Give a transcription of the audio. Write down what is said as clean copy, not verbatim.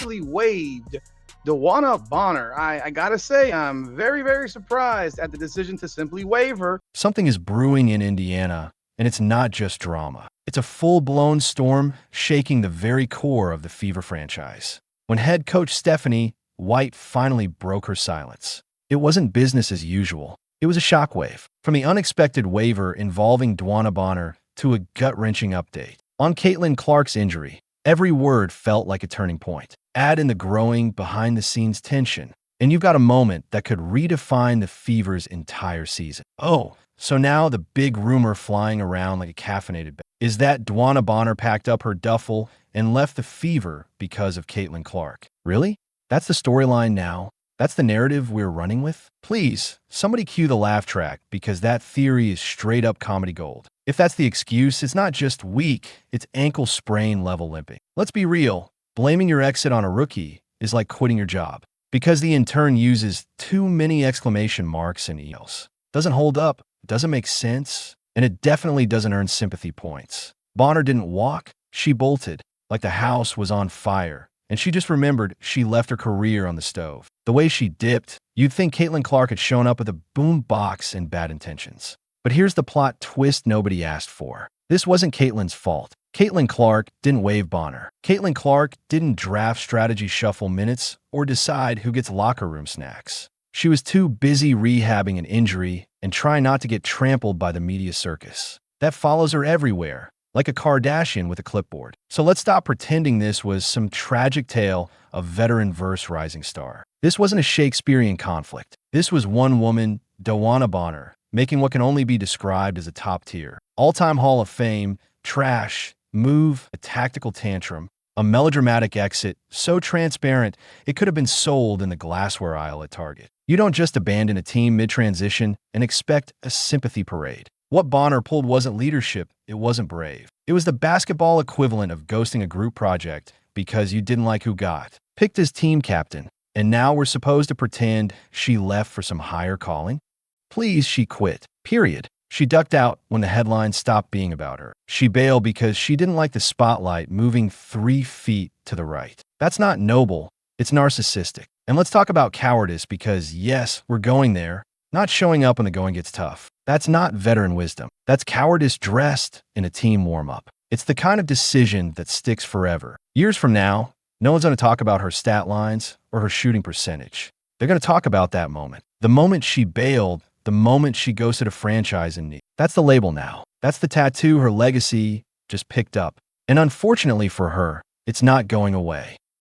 actually waived Dewanna Bonner. I gotta say, I'm very, very surprised at the decision to simply waive her. Something is brewing in Indiana, and it's not just drama. It's a full-blown storm shaking the very core of the Fever franchise. When head coach Stephanie White finally broke her silence, it wasn't business as usual. It was a shockwave. From the unexpected waiver involving Dewanna Bonner to a gut-wrenching update on Caitlin Clark's injury, every word felt like a turning point. Add in the growing behind-the-scenes tension, and you've got a moment that could redefine the Fever's entire season. Oh, so now the big rumor flying around like a caffeinated bag is that Dewanna Bonner packed up her duffel and left the Fever because of Caitlin Clark. Really? That's the storyline now? That's the narrative we're running with? Please, somebody cue the laugh track, because that theory is straight up comedy gold. If that's the excuse, it's not just weak, it's ankle sprain level limping. Let's be real, blaming your exit on a rookie is like quitting your job, because the intern uses too many exclamation marks and EOs. Doesn't hold up, doesn't make sense, and it definitely doesn't earn sympathy points. Bonner didn't walk, she bolted, like the house was on fire, and she just remembered she left her career on the stove. The way she dipped, you'd think Caitlin Clark had shown up with a boom box and bad intentions. But here's the plot twist nobody asked for. This wasn't Caitlin's fault. Caitlin Clark didn't waive Bonner. Caitlin Clark didn't draft strategy shuffle minutes or decide who gets locker room snacks. She was too busy rehabbing an injury and trying not to get trampled by the media circus that follows her everywhere, like a Kardashian with a clipboard. So let's stop pretending this was some tragic tale of veteran versus rising star. This wasn't a Shakespearean conflict. This was one woman, Dewanna Bonner, making what can only be described as a top-tier, all-time Hall of Fame, trash, move, a tactical tantrum, a melodramatic exit, so transparent it could have been sold in the glassware aisle at Target. You don't just abandon a team mid-transition and expect a sympathy parade. What Bonner pulled wasn't leadership, it wasn't brave. It was the basketball equivalent of ghosting a group project because you didn't like who got picked as team captain, and now we're supposed to pretend she left for some higher calling? Please, she quit. Period. She ducked out when the headlines stopped being about her. She bailed because she didn't like the spotlight moving 3 feet to the right. That's not noble, it's narcissistic. And let's talk about cowardice, because yes, we're going there. Not showing up when the going gets tough. That's not veteran wisdom. That's cowardice dressed in a team warm-up. It's the kind of decision that sticks forever. Years from now, no one's going to talk about her stat lines or her shooting percentage. They're going to talk about that moment. The moment she bailed, the moment she ghosted a franchise in need. That's the label now. That's the tattoo her legacy just picked up. And unfortunately for her, it's not going away.